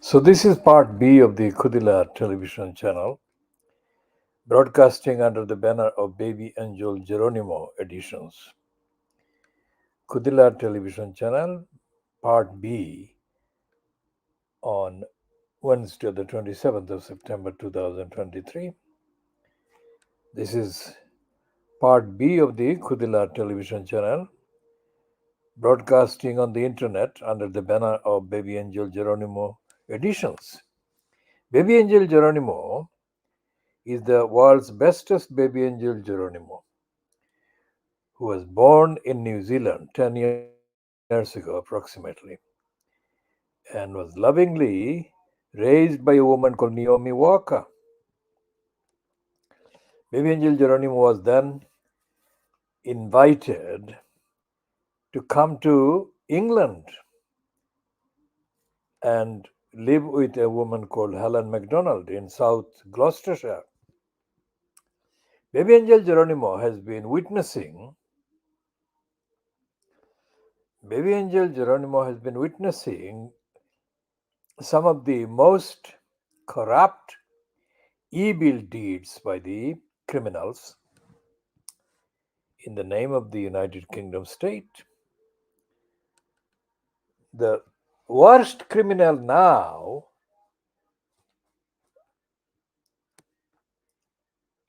So this is part B of the KHOODEELAARTV television channel, broadcasting under the banner of BABY Angel Geronimo Editions. KHOODEELAARTV television channel, part B, on Wednesday, the 27th of September 2023. This is part B of the KHOODEELAARTV television channel, broadcasting on the internet under the banner of BABY Angel Geronimo Editions. BABY Angel Geronimo is the world's bestest baby angel Geronimo, who was born in New Zealand 10 years ago approximately, and was lovingly raised by a woman called Naomi Walker. Baby angel Geronimo was then invited to come to England and live with a woman called Helen MacDonald in South Gloucestershire. Baby angel Geronimo has been witnessing some of the most corrupt, evil deeds by the criminals in the name of the United Kingdom state. The worst criminal now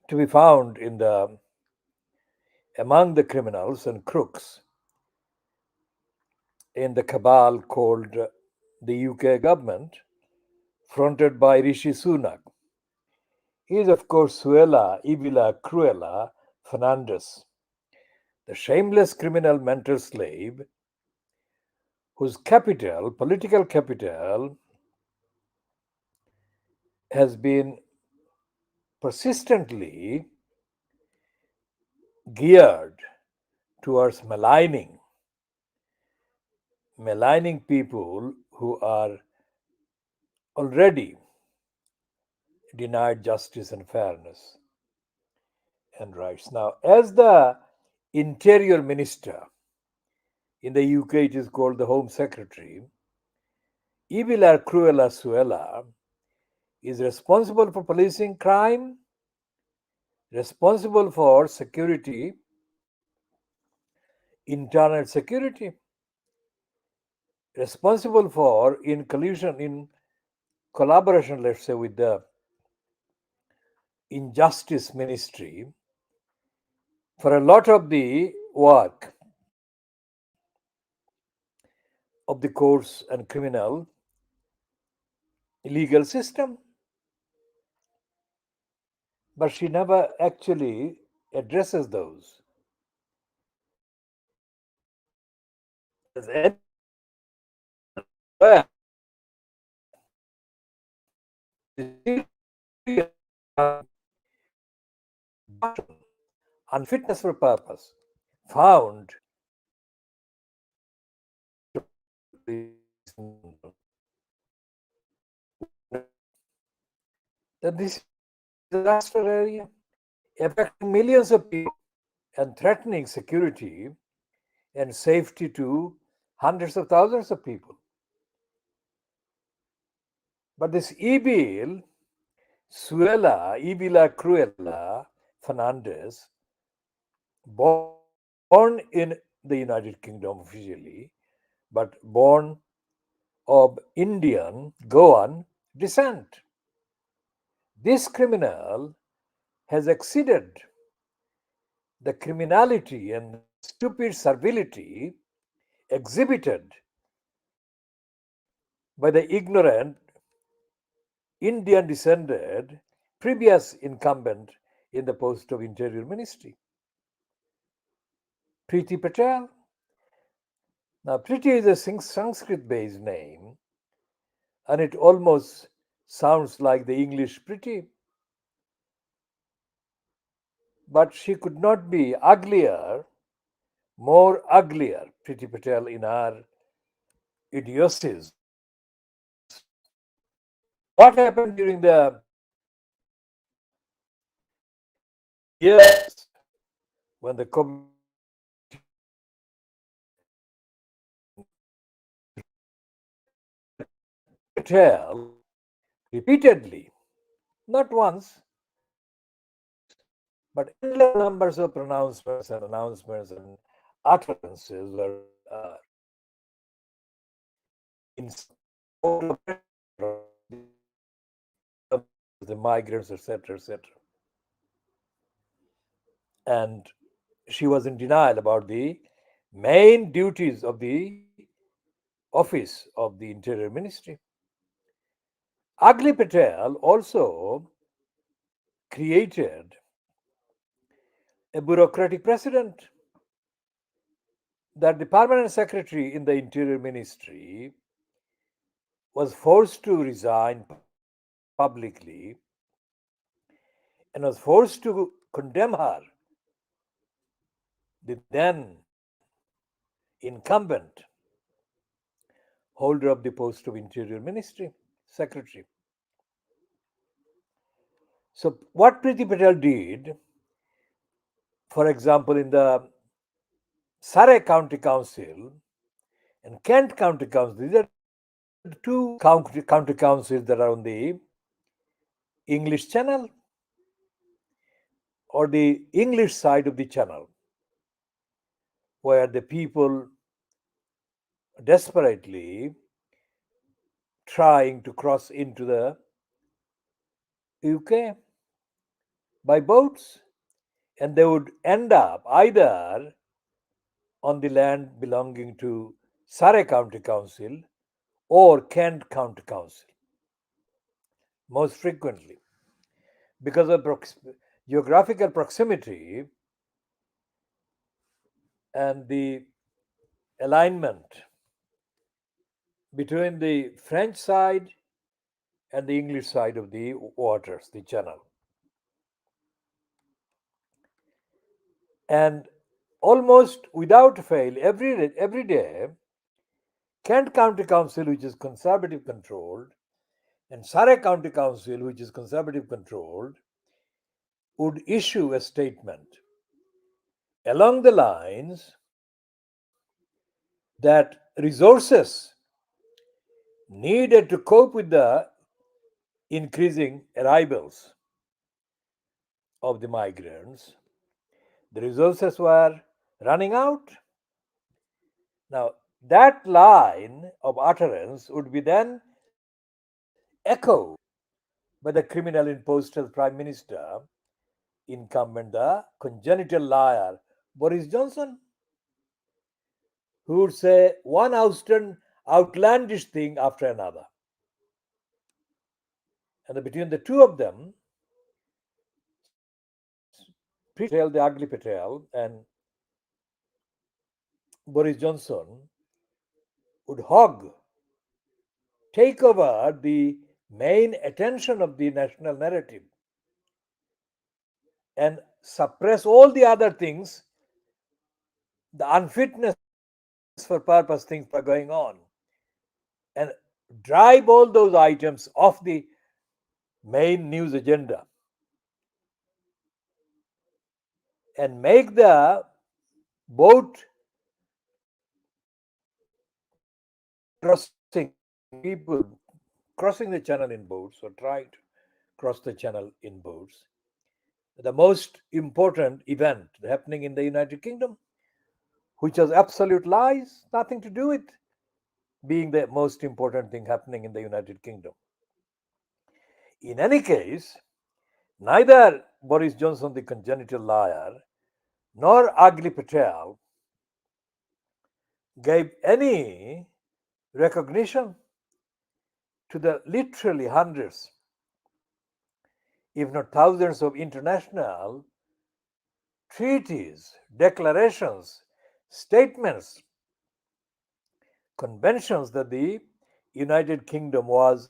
to be found among the criminals and crooks in the cabal called the UK government, fronted by Rishi Sunak, is of course Suella, Crueller Fernandez, the shameless criminal mental slave whose political capital, has been persistently geared towards maligning people who are already denied justice and fairness and rights. Now, as the Interior Minister, in the UK it is called the Home Secretary, Crueller Suella is responsible for policing crime, responsible for security, internal security, responsible for, in collaboration, let's say, with the Injustice Ministry, for a lot of the work of the courts and criminal legal system. But she never actually addresses those. As anywhere, unfitness for purpose found that this is a disaster area affecting millions of people and threatening security and safety to hundreds of thousands of people. But this Cruella Fernandez, born in the United Kingdom officially, but born of Indian Goan descent. This criminal has exceeded the criminality and stupid servility exhibited by the ignorant Indian descended previous incumbent in the post of Interior Ministry, Priti Patel. Now, Priti is a Sanskrit based name, and it almost sounds like the English pretty. But she could not be more uglier, Priti Patel, in her idiocies. What happened during the years when the COVID Patel repeatedly, not once, but endless numbers of pronouncements and announcements and utterances were in support of the migrants, etc., etc. And she was in denial about the main duties of the office of the Interior Ministry. Ugly Patel also created a bureaucratic precedent that the permanent secretary in the Interior Ministry was forced to resign publicly and was forced to condemn her, the then incumbent holder of the post of Interior Ministry secretary. So, what Priti Patel did, for example, in the Surrey County Council and Kent County Council, these are two county councils that are on the English Channel or the English side of the channel, where the people desperately trying to cross into the UK by boats, and they would end up either on the land belonging to Surrey County Council or Kent County Council, most frequently. Because of geographical proximity and the alignment between the French side and the English side of the waters, the channel. And almost without fail, every day, Kent County Council, which is conservative controlled, and Surrey County Council, which is conservative controlled, would issue a statement along the lines that resources needed to cope with the increasing arrivals of the migrants, the resources were running out. Now, that line of utterance would be then echoed by the criminal imposed as Prime Minister, incumbent, the congenital liar, Boris Johnson, who would say one outlandish thing after another. And between the two of them, Patel, the ugly Patel, and Boris Johnson would take over the main attention of the national narrative and suppress all the other things, the unfitness for purpose things that are going on, and drive all those items off the main news agenda and make the boat crossing, people crossing the channel in boats or trying to cross the channel in boats, the most important event happening in the United Kingdom, which was absolute lies, nothing to do with being the most important thing happening in the United Kingdom. In any case, neither Boris Johnson, the congenital liar, nor Ugly Patel gave any recognition to the literally hundreds, if not thousands, of international treaties, declarations, statements, conventions that the United Kingdom was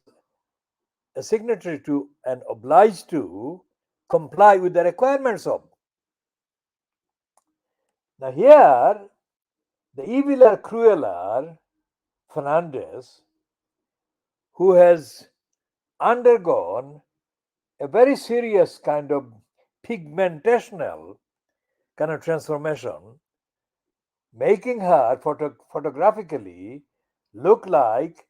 a signatory to and obliged to comply with the requirements of. Now, here, the eviler Crueller Fernandez, who has undergone a very serious kind of pigmentational kind of transformation, making her photographically look like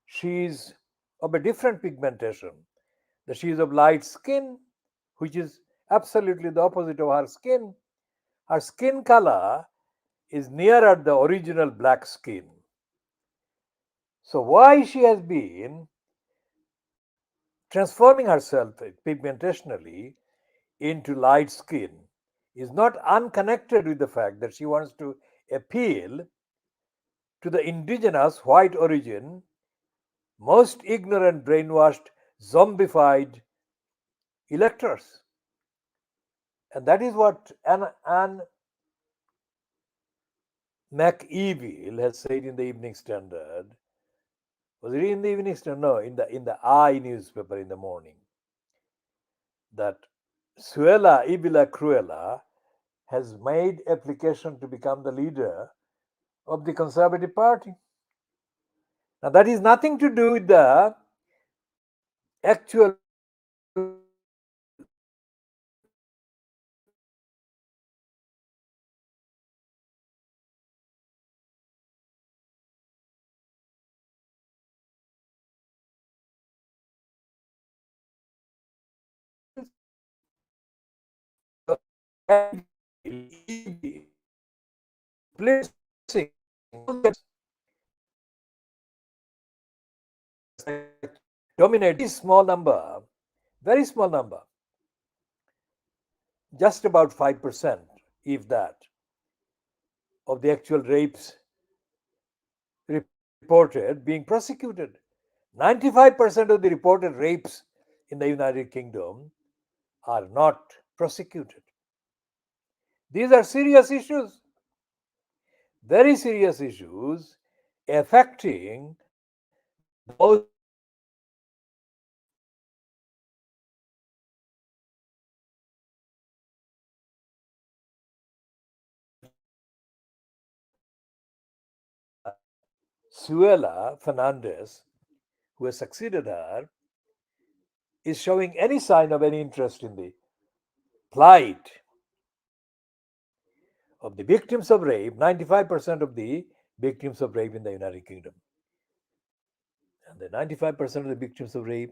she's of a different pigmentation, that she is of light skin, which is absolutely the opposite of her skin. Her skin color is nearer the original black skin. So, why she has been transforming herself pigmentationally into light skin is not unconnected with the fact that she wants to appeal to the indigenous white origin, most ignorant, brainwashed, zombified electors. And that is what Anne McEvil has said in the Evening Standard. Was it in the Evening Standard? No, in the I newspaper in the morning. That Suella Ibila Cruella has made application to become the leader of the Conservative Party. Now that is nothing to do with the actual placing dominate very small number, just about 5%, if that, of the actual rapes reported being prosecuted. 95% of the reported rapes in the United Kingdom are not prosecuted. These are serious issues, very serious issues affecting the most Suella Fernandez, who has succeeded her, is showing any sign of any interest in the plight of the victims of rape, 95% of the victims of rape in the United Kingdom. And the 95% of the victims of rape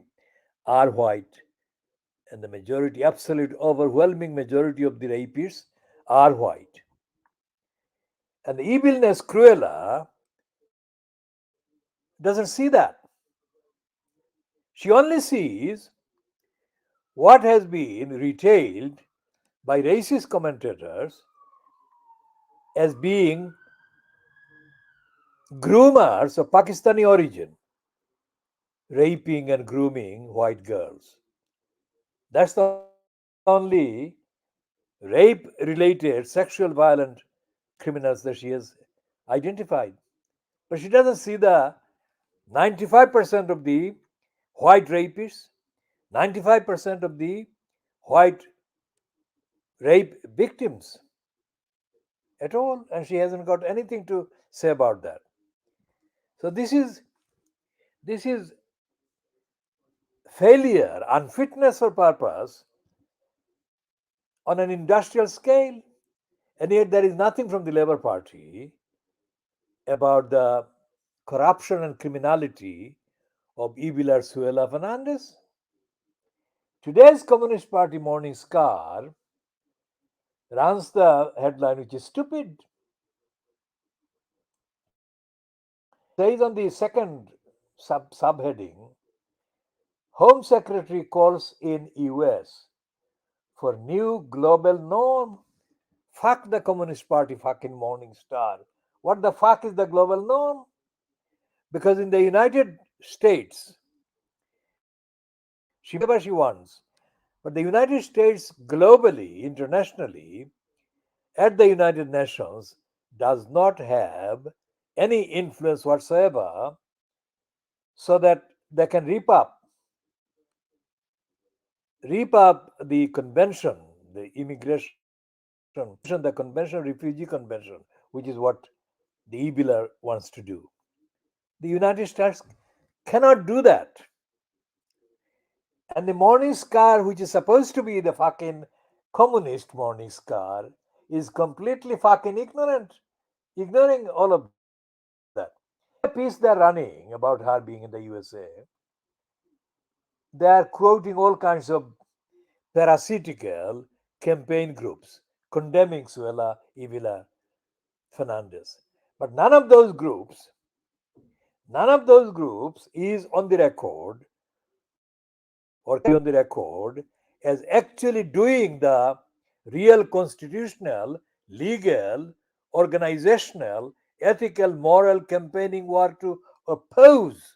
are white, and the majority, absolute overwhelming majority of the rapists are white. And the evilness Cruella doesn't see that. She only sees what has been retailed by racist commentators as being groomers of Pakistani origin, raping and grooming white girls. That's the only rape related sexual violent criminals that she has identified. But she doesn't see the 95% of the white rapists, 95% of the white rape victims at all, and she hasn't got anything to say about that. So this is failure, unfitness for purpose on an industrial scale, and yet there is nothing from the Labour Party about the corruption and criminality of evildoer Suella Fernandez. Today's Communist Party Morning Star runs the headline, which is stupid. Says on the second subheading, Home Secretary calls in US for new global norm. Fuck the Communist Party fucking Morning Star. What the fuck is the global norm? Because in the United States, she may whatever she wants, but the United States globally, internationally, at the United Nations does not have any influence whatsoever so that they can reap up the convention, the immigration, the convention, refugee convention, which is what the eviler wants to do. The United States cannot do that. And the Morning Star, which is supposed to be the fucking communist Morning Star, is completely fucking ignoring all of that. A piece they're running about her being in the USA They are quoting all kinds of parasitical campaign groups condemning Suella Evila Fernandez. But none of those groups is on the record or can be on the record as actually doing the real constitutional, legal, organizational, ethical, moral campaigning work to oppose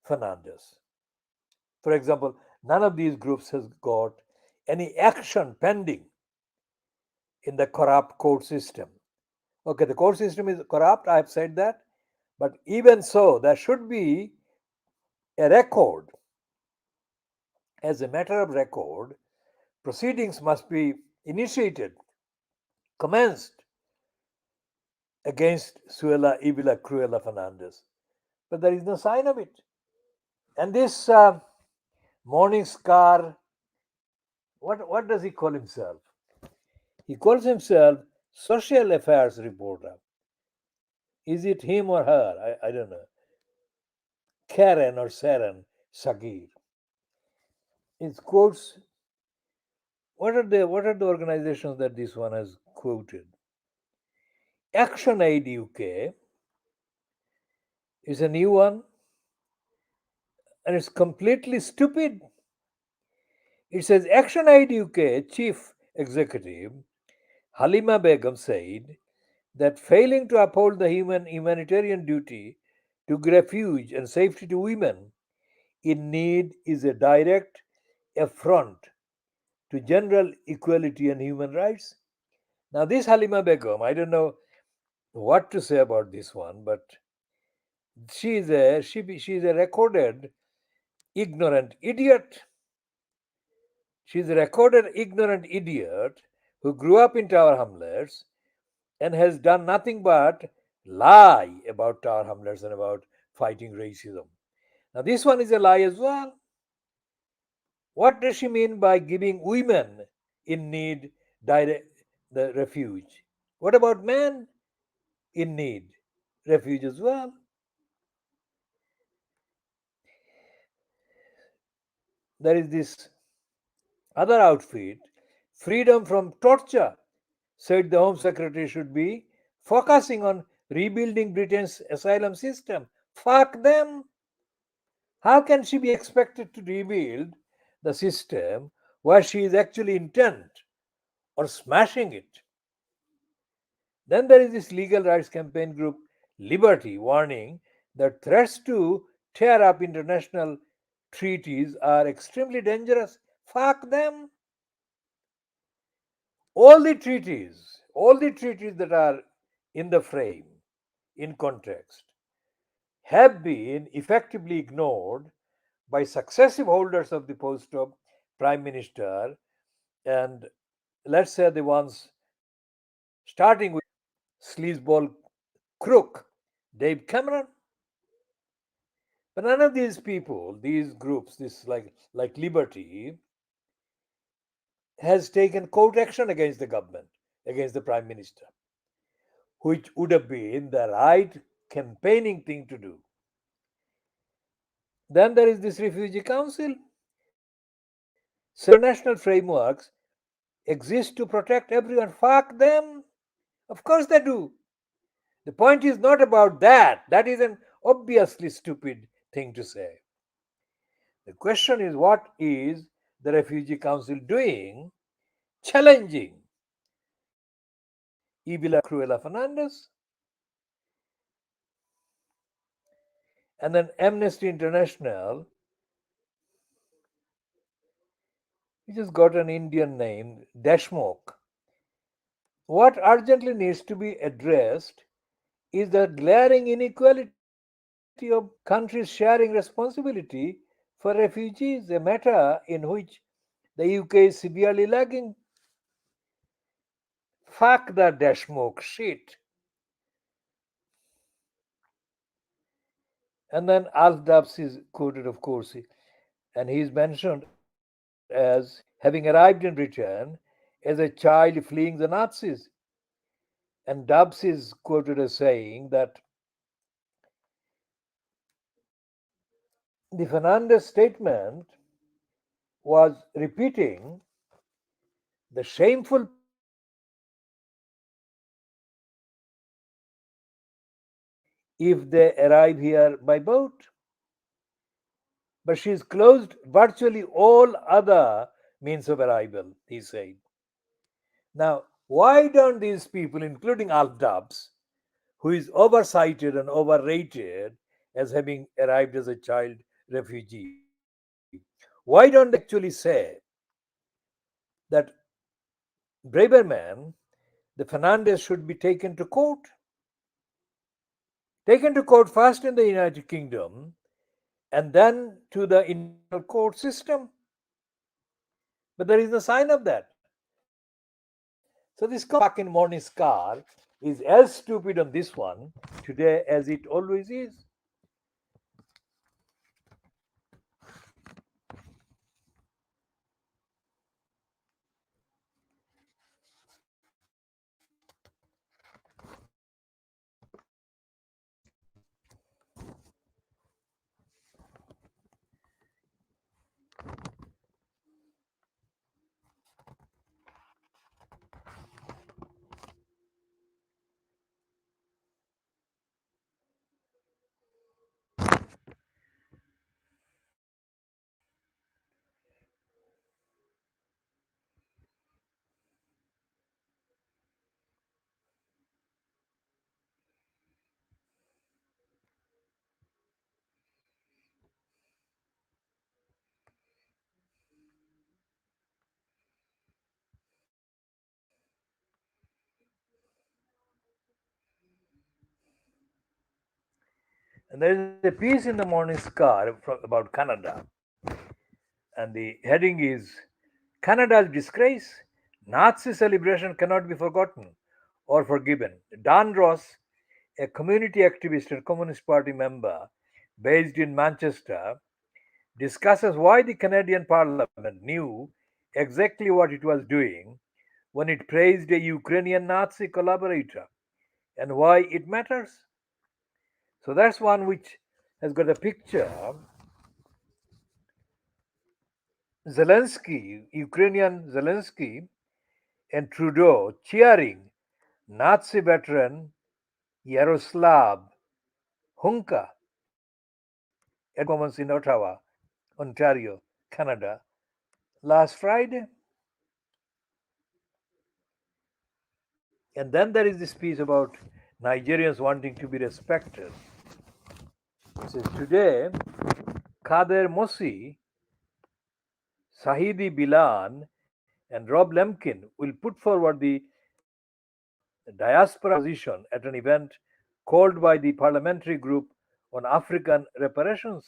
Fernandez. For example, none of these groups has got any action pending in the corrupt court system. Okay, the court system is corrupt, I have said that, but even so, there should be a record. As a matter of record, proceedings must be initiated, commenced against Suella Ibila Cruella Fernandez. But there is no sign of it. And this Morning Star, what does he call himself? He calls himself social affairs reporter. Is it him or her? I don't know. Karen or Saren Sagir. It quotes what are the organizations that this one has quoted? Action Aid UK is a new one and it's completely stupid. It says Action Aid UK chief executive Halima Begum said that failing to uphold the humanitarian duty to refuge and safety to women in need is a direct affront to general equality and human rights. Now, this Halima Begum, I don't know what to say about this one, but she is a recorded ignorant idiot. She's a recorded ignorant idiot who grew up in Tower Hamlets and has done nothing but lie about Tower Hamlets and about fighting racism. Now, this one is a lie as well. What does she mean by giving women in need the refuge? What about men in need refuge as well? There is this other outfit, freedom from torture, said the Home Secretary should be focusing on rebuilding Britain's asylum system. Fuck them. How can she be expected to rebuild the system where she is actually intent or smashing it? Then there is this legal rights campaign group, Liberty, warning that threats to tear up international treaties are extremely dangerous. Fuck them. All the treaties that are in the frame, in context, have been effectively ignored by successive holders of the post of prime minister, and let's say the ones starting with sleazeball crook Dave Cameron. But none of these people, these groups, this like Liberty, has taken court action against the government, against the prime minister, which would have been the right campaigning thing to do. Then there is this Refugee Council. Several international frameworks exist to protect everyone. Fuck them. Of course they do. The point is not about that. That is an obviously stupid thing to say. The question is, what is the Refugee Council doing challenging Ibila Cruella Fernandez? And then Amnesty International, which has got an Indian name, Deshmukh. What urgently needs to be addressed is the glaring inequality of countries sharing responsibility for refugees, a matter in which the UK is severely lagging. Fuck the Deshmukh shit. And then Alf Dubs is quoted, of course, and he is mentioned as having arrived in Britain as a child fleeing the Nazis. And Dubs is quoted as saying that the Fernandez statement was repeating the shameful practice if they arrive here by boat. But she's closed virtually all other means of arrival, he said. Now, why don't these people, including Alf Dubs, who is oversighted and overrated as having arrived as a child refugee, why don't they actually say that Braverman, the Fernandez, should be taken to court? Taken to court first in the United Kingdom and then to the international court system. But there is no sign of that. So this fucking morning scar is as stupid on this one today as it always is. And there is a piece in the morning scar about Canada, and the heading is Canada's disgrace. Nazi celebration cannot be forgotten or forgiven. Dan Ross, a community activist and Communist Party member based in Manchester, discusses why the Canadian Parliament knew exactly what it was doing when it praised a Ukrainian Nazi collaborator and why it matters. So that's one which has got a picture Zelensky, Ukrainian Zelensky, and Trudeau cheering Nazi veteran Yaroslav Hunka at the performance in Ottawa, Ontario, Canada, last Friday. And then there is this piece about Nigerians wanting to be respected. It says today, Kader Mosi, Sahidi Bilan, and Rob Lemkin will put forward the diaspora position at an event called by the Parliamentary Group on African Reparations.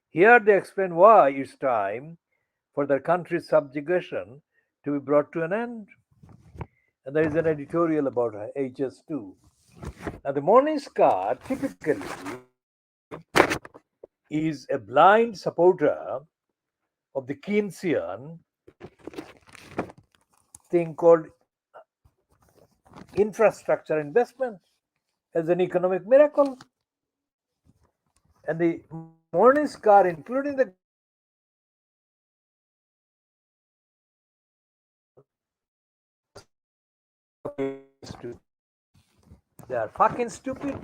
Here they explain why it's time for their country's subjugation to be brought to an end. And there is an editorial about HS2. Now, the Morning Star typically is a blind supporter of the Keynesian thing called infrastructure investment as an economic miracle. And the Morning Star, including the government, they are fucking stupid.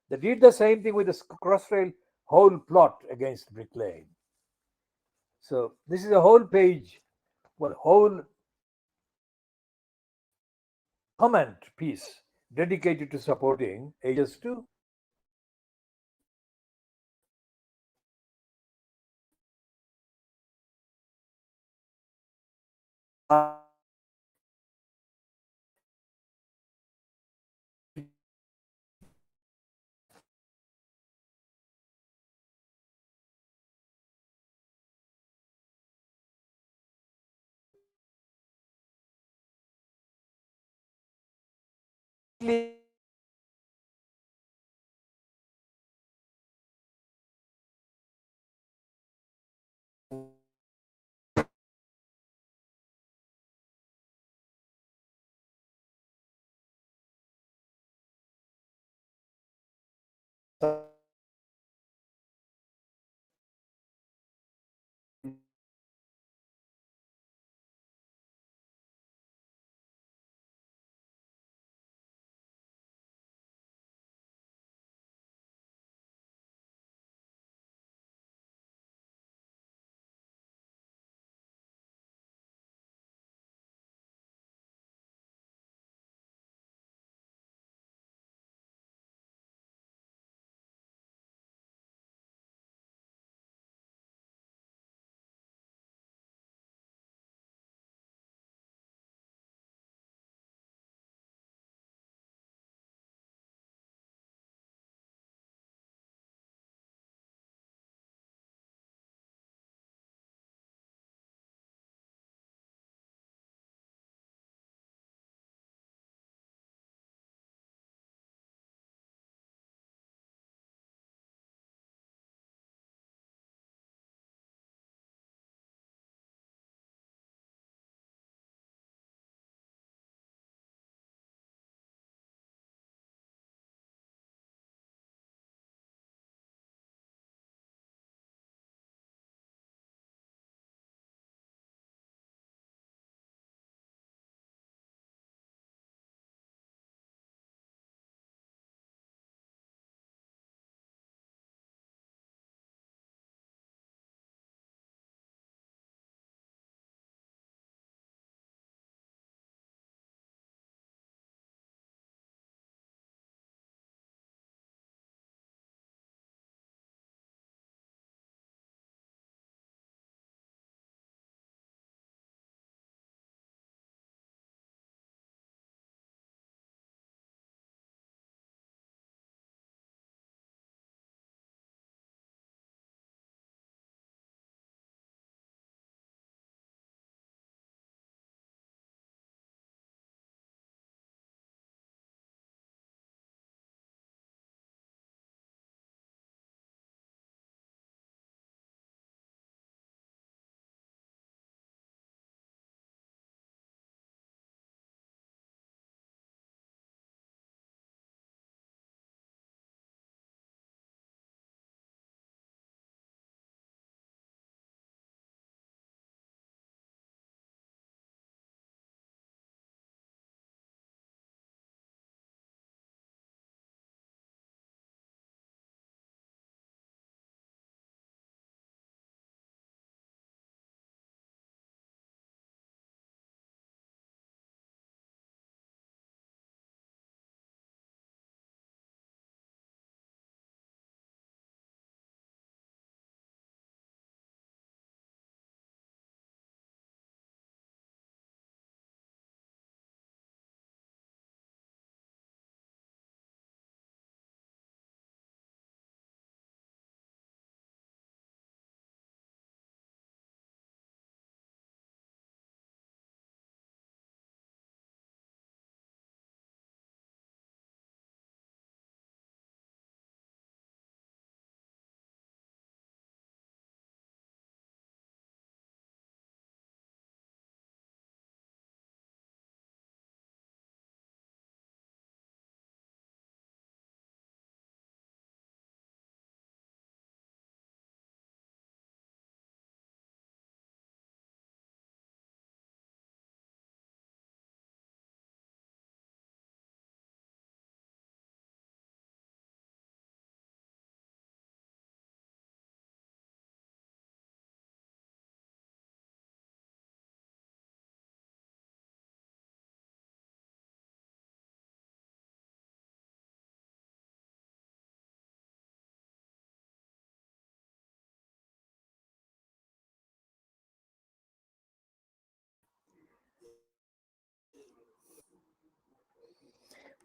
They did the same thing with the Crossrail whole plot against Brick Lane. So this is a whole page, well, whole comment piece dedicated to supporting HS2.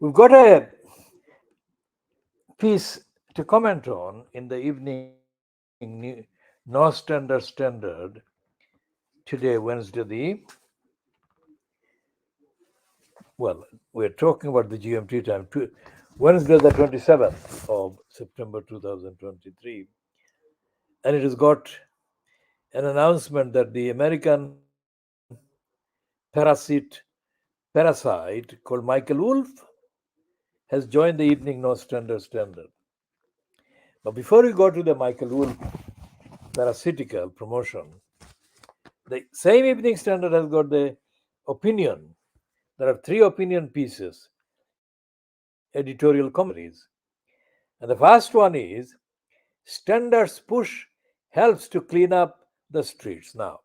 We've got a piece to comment on in the evening Nostender Standard today, Wednesday, well, we're talking about the GMT time, Wednesday, the 27th of September 2023. And it has got an announcement that the American parasite called Michael Wolff has joined the evening Nostender Standard. But before we go to the Michael Wolff parasitical promotion, the same Evening Standard has got the opinion. There are three opinion pieces, editorial commentaries. And the first one is Standard's push helps to clean up the streets. Now,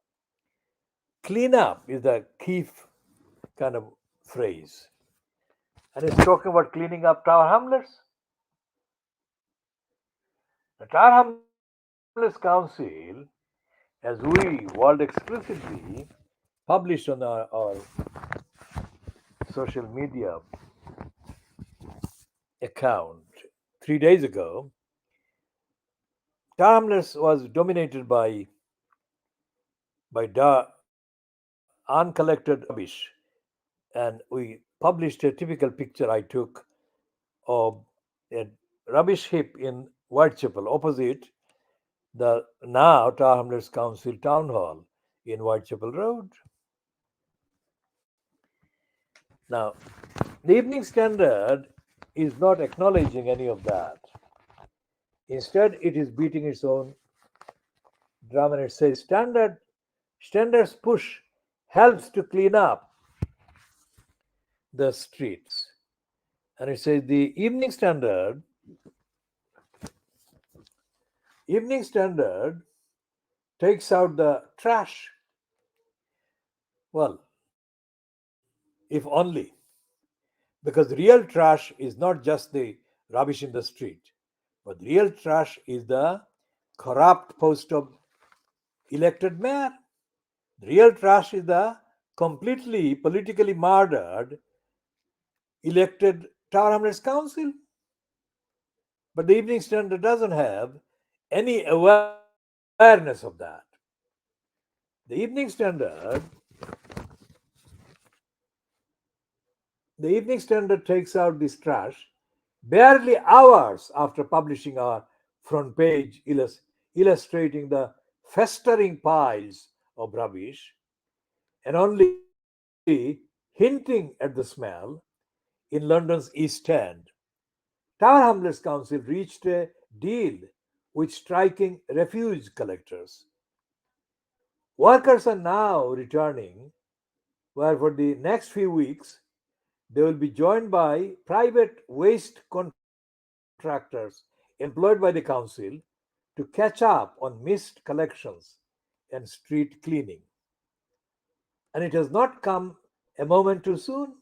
clean up is the key kind of phrase. And it's talking about cleaning up Tower Hamlets. The Tower Hamlets Council, as we world explicitly published on our social media account 3 days ago, Tower Hamlets was dominated by uncollected rubbish, and we published a typical picture I took of a rubbish heap in Whitechapel opposite the now Tower Hamlets Council Town Hall in Whitechapel Road. Now, the Evening Standard is not acknowledging any of that. Instead, it is beating its own drum and it says Standard's push helps to clean up the streets. And it says the Evening Standard takes out the trash. Well, if only. Because real trash is not just the rubbish in the street, but real trash is the corrupt post of elected mayor. Real trash is the completely politically murdered elected Tower Hamlets Council. But the Evening Standard doesn't have any awareness of that. The Evening Standard The Evening Standard takes out this trash barely hours after publishing our front page illustrating the festering piles of rubbish and only hinting at the smell in London's East End. Tower Hamlets Council reached a deal with striking refuse collectors. Workers are now returning, where for the next few weeks they will be joined by private waste contractors employed by the council to catch up on missed collections and street cleaning. And it has not come a moment too soon.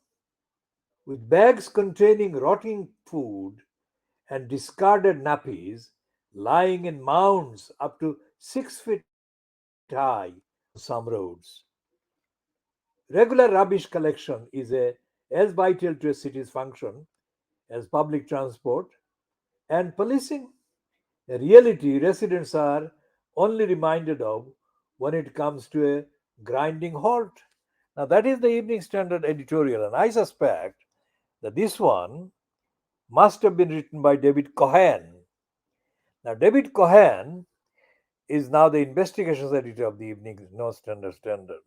With bags containing rotting food and discarded nappies lying in mounds up to 6 feet high on some roads. Regular rubbish collection is as vital to a city's function as public transport and policing, a reality residents are only reminded of when it comes to a grinding halt. Now, that is the Evening Standard editorial, and I suspect that this one must have been written by David Cohen. Now, David Cohen is now the investigations editor of the Evening Standard.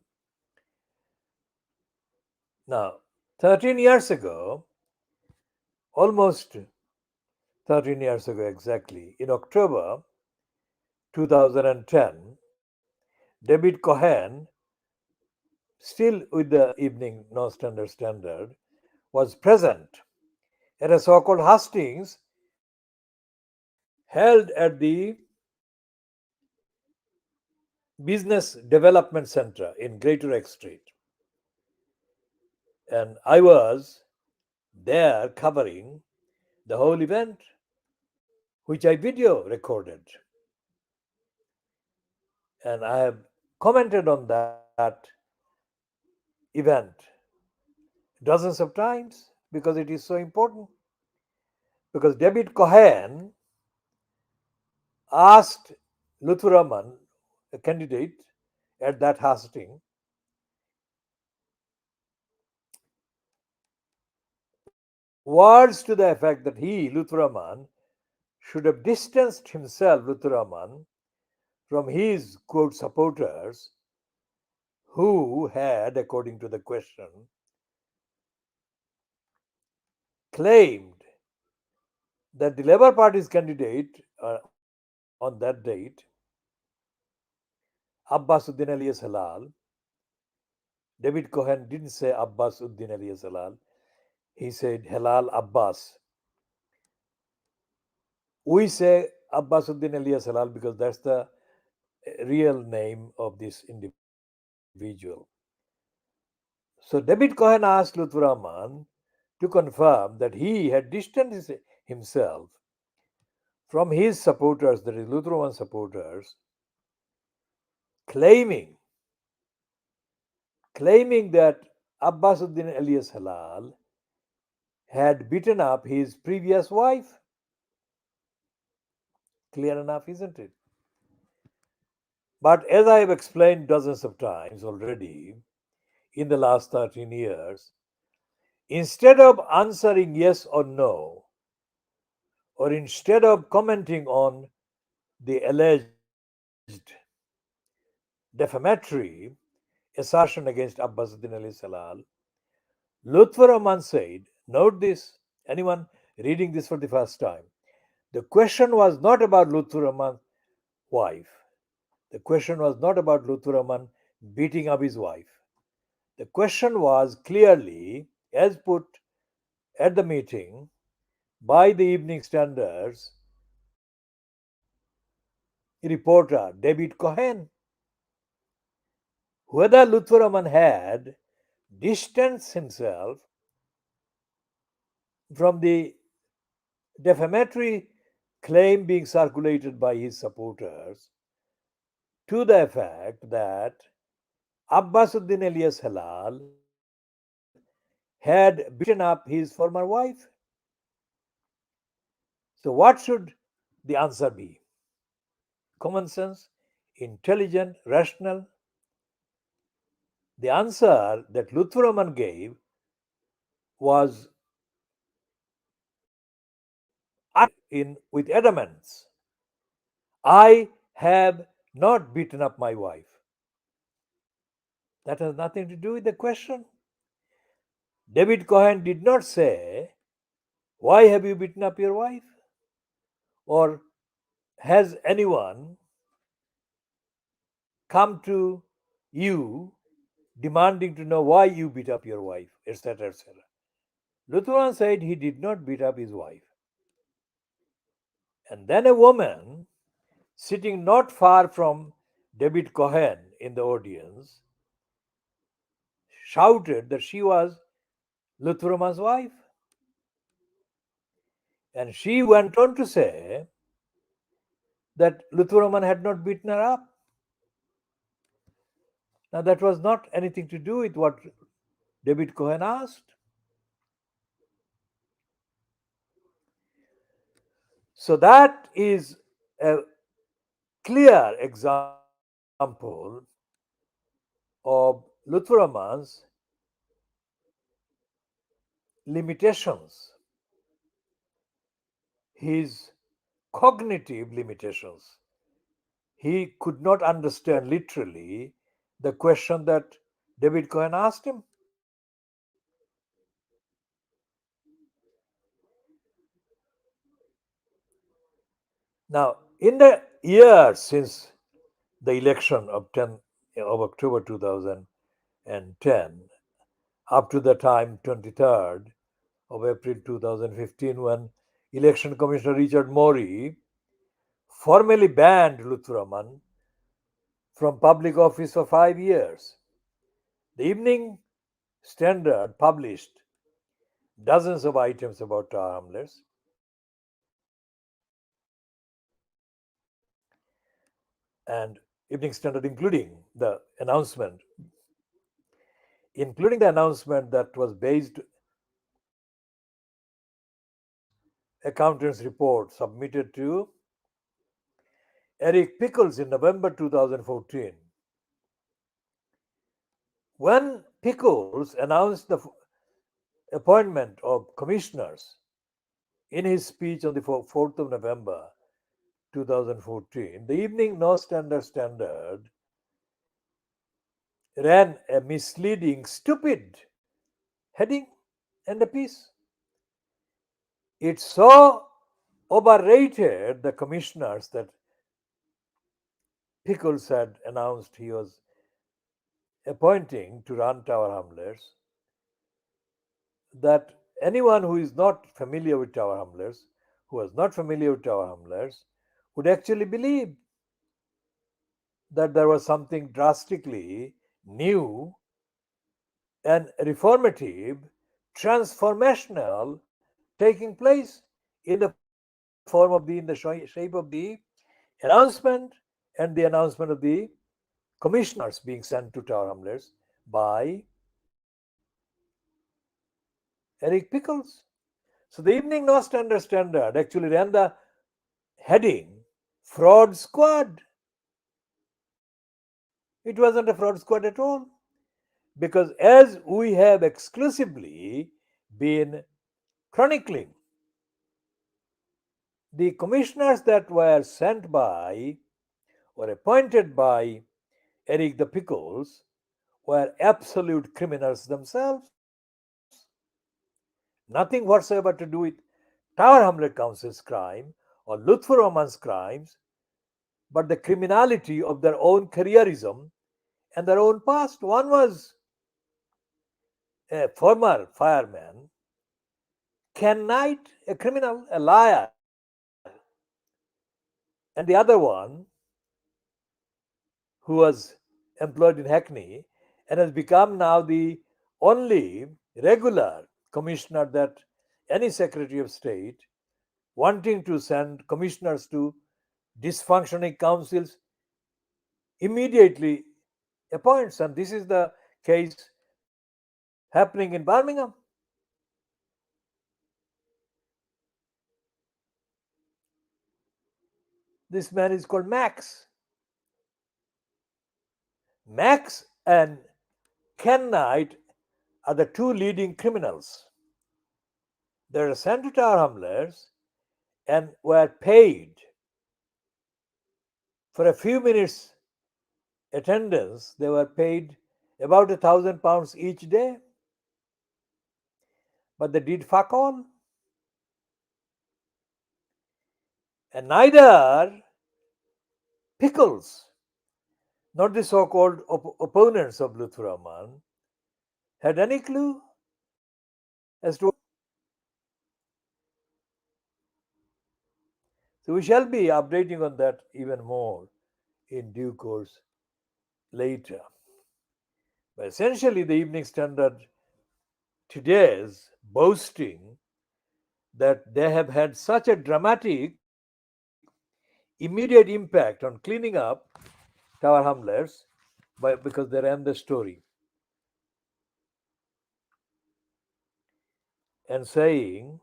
Now, 13 years ago, almost 13 years ago exactly, in October 2010, David Cohen, still with the Evening Standard, was present at a so called hustings held at the Business Development Center in Greater Egg Street. And I was there covering the whole event, which I video recorded. And I have commented on that event dozens of times because it is so important. Because David Cohen asked Luthuraman, a candidate at that hustling, words to the effect that he, Luthuraman, should have distanced himself, Luthuraman, from his quote supporters who had, according to the question, claimed that the Labour Party's candidate on that date, Abbas Uddin alias Halal, David Cohen didn't say Abbas Uddin alias Halal, he said Halal Abbas. We say Abbas Uddin alias Halal because that's the real name of this individual. So David Cohen asked Luthuraman to confirm that he had distanced himself from his supporters, that is Lutheraman supporters, claiming that Abbasuddin alias Halal had beaten up his previous wife. Clear enough, isn't it? But as I have explained dozens of times already in the last 13 years, instead of answering yes or no, or instead of commenting on the alleged defamatory assertion against Abbasuddin Ali Salal, Lutfur Rahman said, note this, anyone reading this for the first time, the question was not about Lutfur Rahman's wife. The question was not about Lutfur Rahman beating up his wife. The question was clearly, as put at the meeting by the Evening Standard's reporter David Cohen, whether Lutfur Rahman had distanced himself from the defamatory claim being circulated by his supporters to the effect that Abbasuddin alias Halal had beaten up his former wife. So, what should the answer be? Common sense, intelligent, rational? The answer that Lutfur Rahman gave was with adamance. I have not beaten up my wife. That has nothing to do with the question. David Cohen did not say, why have you beaten up your wife? Or has anyone come to you demanding to know why you beat up your wife, etc., etc. Luthran said he did not beat up his wife. And then a woman sitting not far from David Cohen in the audience shouted that she was Luthraman's wife. And she went on to say that Luthraman had not beaten her up. Now, that was not anything to do with what David Cohen asked. So, that is a clear example of Luthraman's limitations, his cognitive limitations. He could not understand literally the question that David Cohen asked him. Now, in the years since the election of October 2010, up to the time 23rd of April 2015, when Election Commissioner Richard Morey formally banned Luthraman from public office for 5 years. The Evening Standard published dozens of items about Tower Hamlets, and Evening Standard, including the announcement that was based accountant's report submitted to Eric Pickles in November 2014. When Pickles announced the appointment of commissioners in his speech on the 4th of November 2014, the Evening Standard ran a misleading, stupid heading and a piece. It so overrated the commissioners that Pickles had announced he was appointing to run Tower Hamlets that anyone who is not familiar with Tower Hamlets, who was not familiar with Tower Hamlets, would actually believe that there was something drastically new and reformative, transformational taking place in the form of in the shape of the announcement and the announcement of the commissioners being sent to Tower Hamlets by Eric Pickles. So the Evening Standard actually ran the heading Fraud Squad. It wasn't a fraud squad at all. Because as we have exclusively been chronicling, the commissioners that were sent by or appointed by Eric the Pickles were absolute criminals themselves. Nothing whatsoever to do with Tower Hamlet Council's crime or Lutfur Rahman's crimes, but the criminality of their own careerism and their own past. One was a former fireman, Ken Knight, a criminal, a liar, and the other one who was employed in Hackney and has become now the only regular commissioner that any Secretary of State wanting to send commissioners to dysfunctioning councils immediately appoints. And this is the case happening in Birmingham. This man is called Max. Max and Ken Knight are the two leading criminals. They were sent to Tower Hamlets and were paid for a few minutes attendance. They were paid about £1,000 each day, but they did fuck all. And neither Pickles, not the so-called opponents of Lutfur Rahman, had any clue as to what. So we shall be updating on that even more in due course later. But essentially, the Evening Standard today is boasting that they have had such a dramatic, immediate impact on cleaning up Tower Hamlets because they ran the story and saying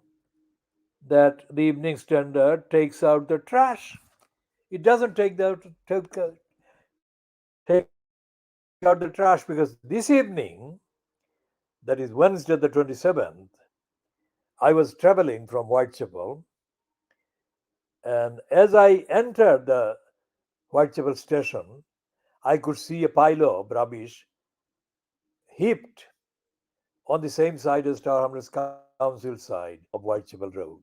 that the Evening Standard takes out the trash. It doesn't take out the trash because this evening, that is Wednesday the 27th, I was traveling from Whitechapel, and as I entered the Whitechapel station, I could see a pile of rubbish heaped on the same side as Tower Hamlets Council side of Whitechapel Road.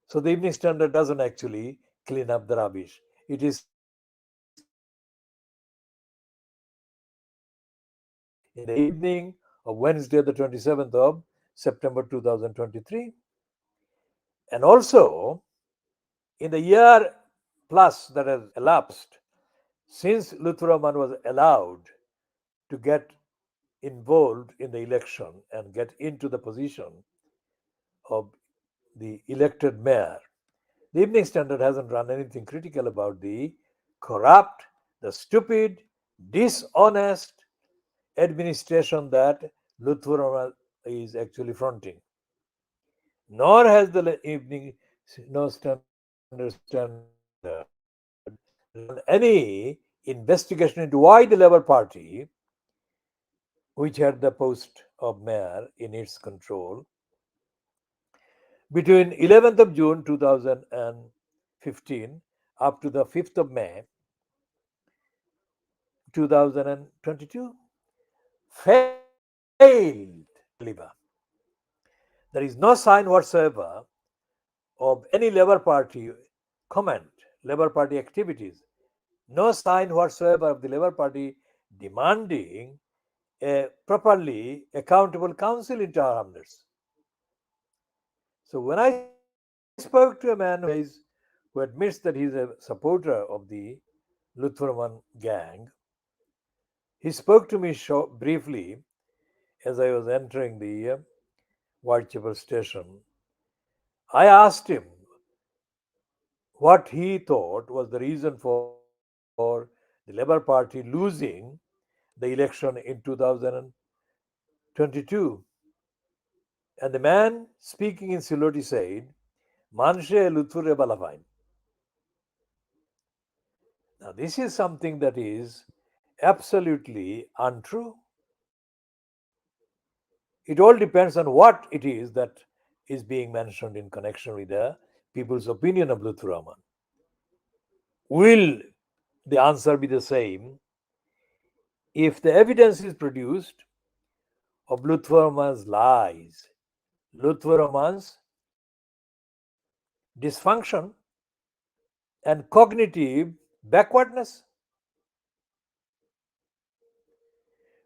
So the Evening Standard doesn't actually clean up the rubbish. It is cleaning up the rubbish in the evening of Wednesday, the 27th of September 2023. And also, in the year plus that has elapsed since Lutfur Rahman was allowed to get involved in the election and get into the position of the elected mayor, the Evening Standard hasn't run anything critical about the corrupt, the stupid, dishonest administration that Lutfur Rahman is actually fronting. nor has the evening standard run any investigation into why the Labour Party, which had the post of mayor in its control, between 11th of June 2015 up to the 5th of May 2022, failed to deliver. There is no sign whatsoever of any Labour Party comment, Labour Party activities, no sign whatsoever of the Labour Party demanding a properly accountable council in Tower Hamlets. So when I spoke to a man who admits that he is a supporter of the Lutheraman gang, he spoke to me briefly as I was entering the Whitechapel station. I asked him what he thought was the reason for the Labour Party losing the election in 2022. And the man speaking in Siloti said, Manshe Luthure Balavain. Now, this is something that is absolutely untrue. It all depends on what it is that is being mentioned in connection with the people's opinion of Luthuraman. Will the answer be the same if the evidence is produced of Lutheraman's lies, Lutheraman's dysfunction, and cognitive backwardness?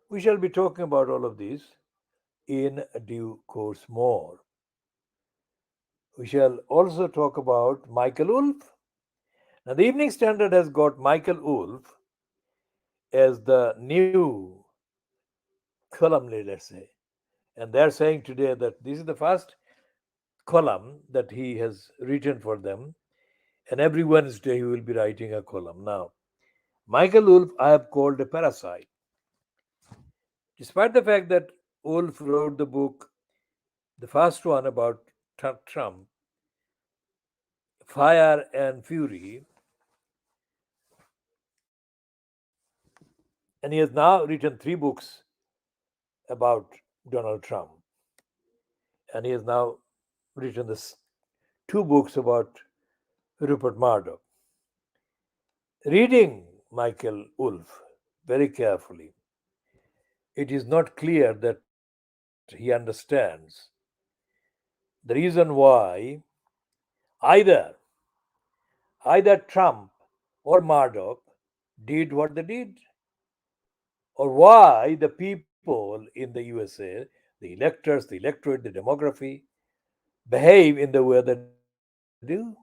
We shall be talking about all of this in due course more. We shall also talk about Michael Wolff. Now, the Evening Standard has got Michael Wolff as the new column leader, let's say. And they're saying today that this is the first column that he has written for them. And every Wednesday he will be writing a column. Now, Michael Wolff, I have called a parasite. Despite the fact that Wolff wrote the book, the first one about Trump, Fire and Fury, and he has now written 3 books about Donald Trump. And he has now written 2 books about Rupert Murdoch. Reading Michael Wolff very carefully, it is not clear that he understands the reason why either Trump or Murdoch did what they did, or why the people in the USA, the electors, the electorate, the demography, behave in the way they do.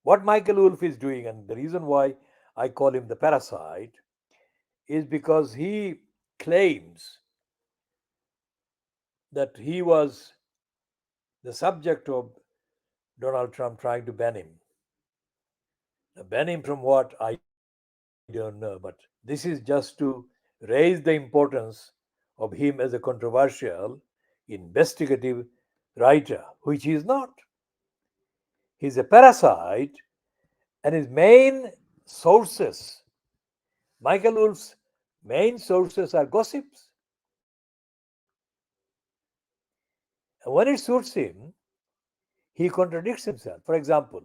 What Michael Wolff is doing, and the reason why I call him the parasite, is because he claims that he was the subject of Donald Trump trying to ban him. Now, ban him from what? I don't know, but this is just to raise the importance of him as a controversial, investigative writer, which he is not. He's a parasite, and his main sources, Michael Wolff's main sources, are gossips. And when it suits him, he contradicts himself. For example,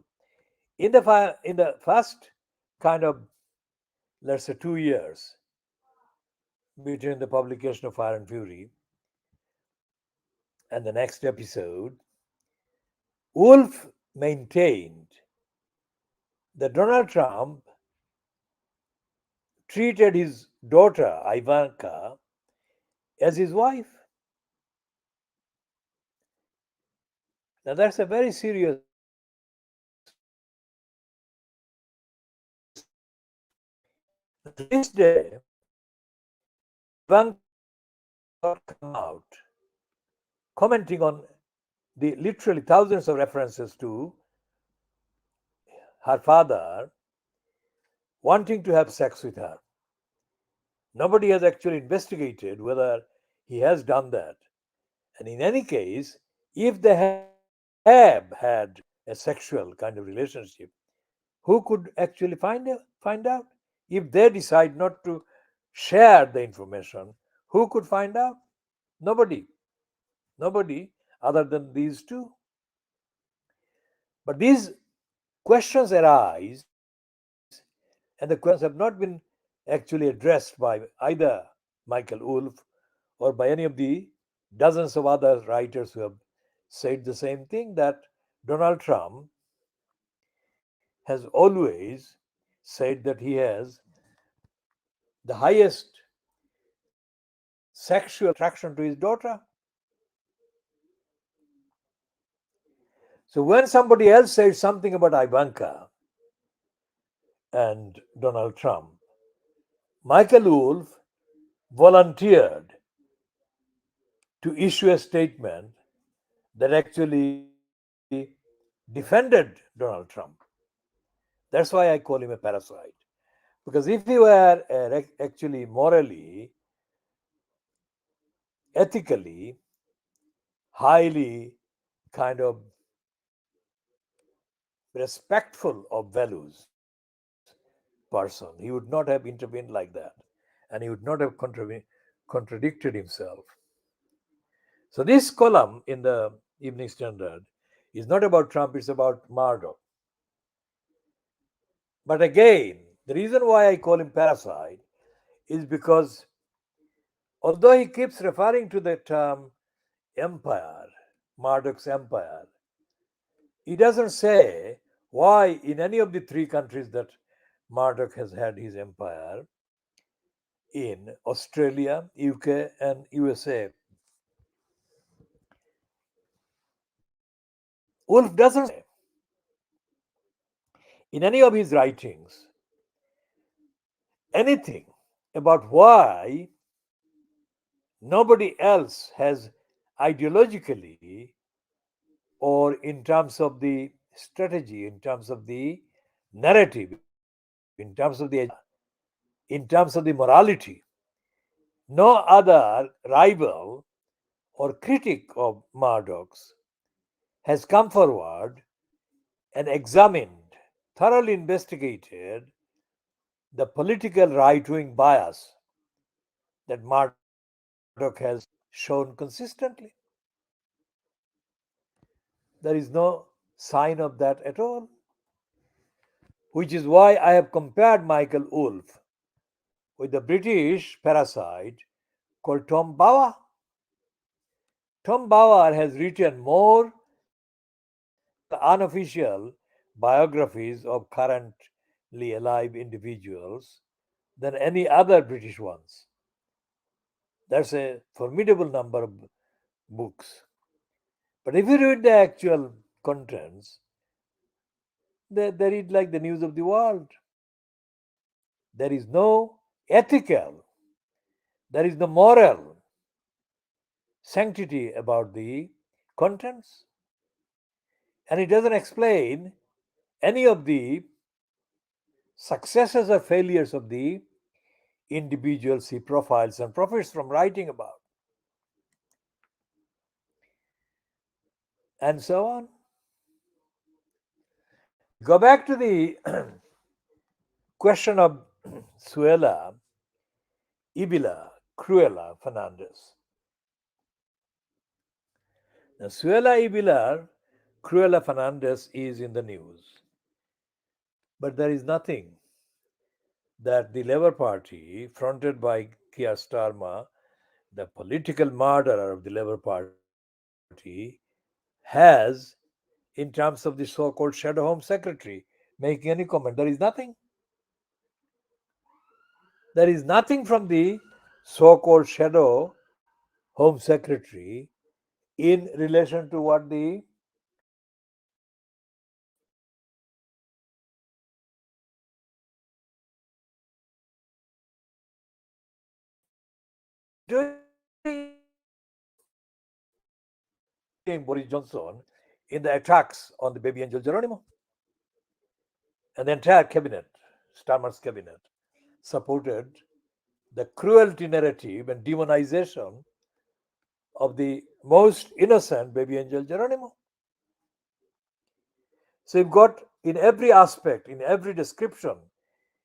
in the first kind of, let's say, 2 years between the publication of Fire and Fury and the next episode, Wolff maintained that Donald Trump treated his daughter Ivanka as his wife. Now that's a very serious mistake. Now, to this day, Ivanka has not come out commenting on the literally thousands of references to her father wanting to have sex with her. Nobody has actually investigated whether he has done that. And in any case, If they have had a sexual kind of relationship, who could actually find out? If they decide not to share the information, who could find out? Nobody. Nobody other than these two. But these questions arise, and the questions have not been actually addressed by either Michael Wolff or by any of the dozens of other writers who have said the same thing, that Donald Trump has always said that he has the highest sexual attraction to his daughter. So when somebody else said something about Ivanka and Donald Trump, Michael Wolff volunteered to issue a statement that actually defended Donald Trump. That's why I call him a parasite. Because if he were actually morally, ethically, highly kind of respectful of values person, he would not have intervened like that. And he would not have contradicted himself. So this column in the Evening Standard is not about Trump, it's about Murdoch. But again, the reason why I call him parasite is because although he keeps referring to the term empire, Murdoch's empire, he doesn't say why in any of the three countries that Murdoch has had his empire, in Australia, UK, and USA, Wolff doesn't say in any of his writings anything about why nobody else has ideologically or in terms of the strategy, in terms of the narrative, in terms of the agenda, in terms of the morality, no other rival or critic of Murdoch's has come forward and examined, thoroughly investigated the political right wing bias that Murdoch has shown consistently. There is no sign of that at all, which is why I have compared Michael Wolff with the British parasite called Tom Bower. Tom Bower has written more unofficial biographies of currently alive individuals than any other British ones. That's a formidable number of books. But if you read the actual contents, they read like the news of the world. There is no ethical, there is no moral sanctity about the contents. And it doesn't explain any of the successes or failures of the individuals he profiles and profits from writing about, and so on. We go back to the question of Suella, Ibila, Cruella, Fernandez. Now, Suella Ibila, Cruella Fernandez is in the news, but there is nothing that the Labour Party, fronted by Keir Starmer, the political murderer of the Labour Party, has in terms of the so called Shadow Home Secretary making any comment. There is nothing. There is nothing from the so called Shadow Home Secretary in relation to what the Boris Johnson in the attacks on the baby angel Geronimo. And the entire cabinet, Starmer's cabinet, supported the cruelty narrative and demonization of the most innocent baby angel Geronimo. So you've got in every aspect, in every description,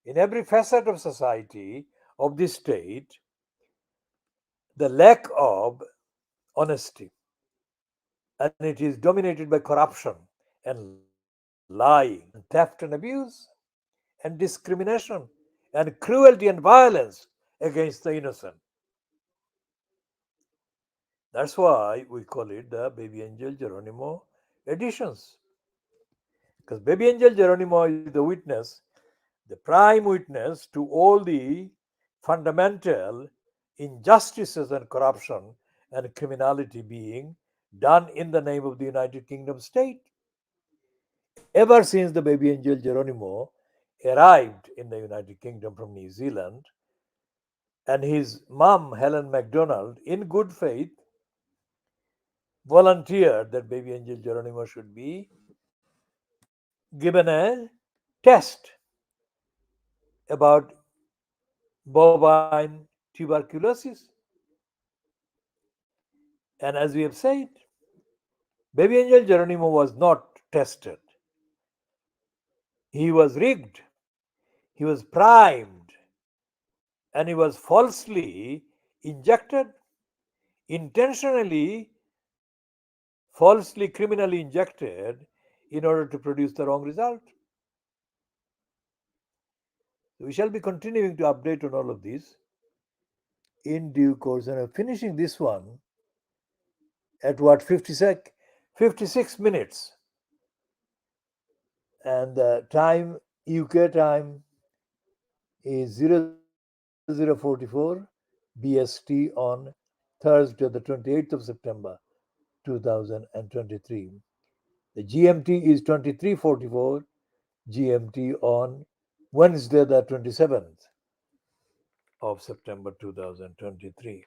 in every facet of society, of the state, the lack of honesty. And it is dominated by corruption and lying, and theft and abuse, and discrimination, and cruelty and violence against the innocent. That's why we call it the Baby Angel Geronimo Editions. Because Baby Angel Geronimo is the witness, the prime witness to all the fundamental injustices and corruption and criminality being done in the name of the United Kingdom state. Ever since the Baby Angel Geronimo arrived in the United Kingdom from New Zealand, and his mum, Helen MacDonald, in good faith, volunteered that Baby Angel Geronimo should be given a test about bovine tuberculosis. And as we have said, Baby Angel Geronimo was not tested. He was rigged, he was primed, and he was falsely injected, intentionally, falsely, criminally injected in order to produce the wrong result. We shall be continuing to update on all of this in due course, and I'm finishing this one at what 56 minutes, and the time, UK time, is 0044 BST on Thursday, the 28th of September 2023. The GMT is 2344 GMT on Wednesday, the 27th of September 2023.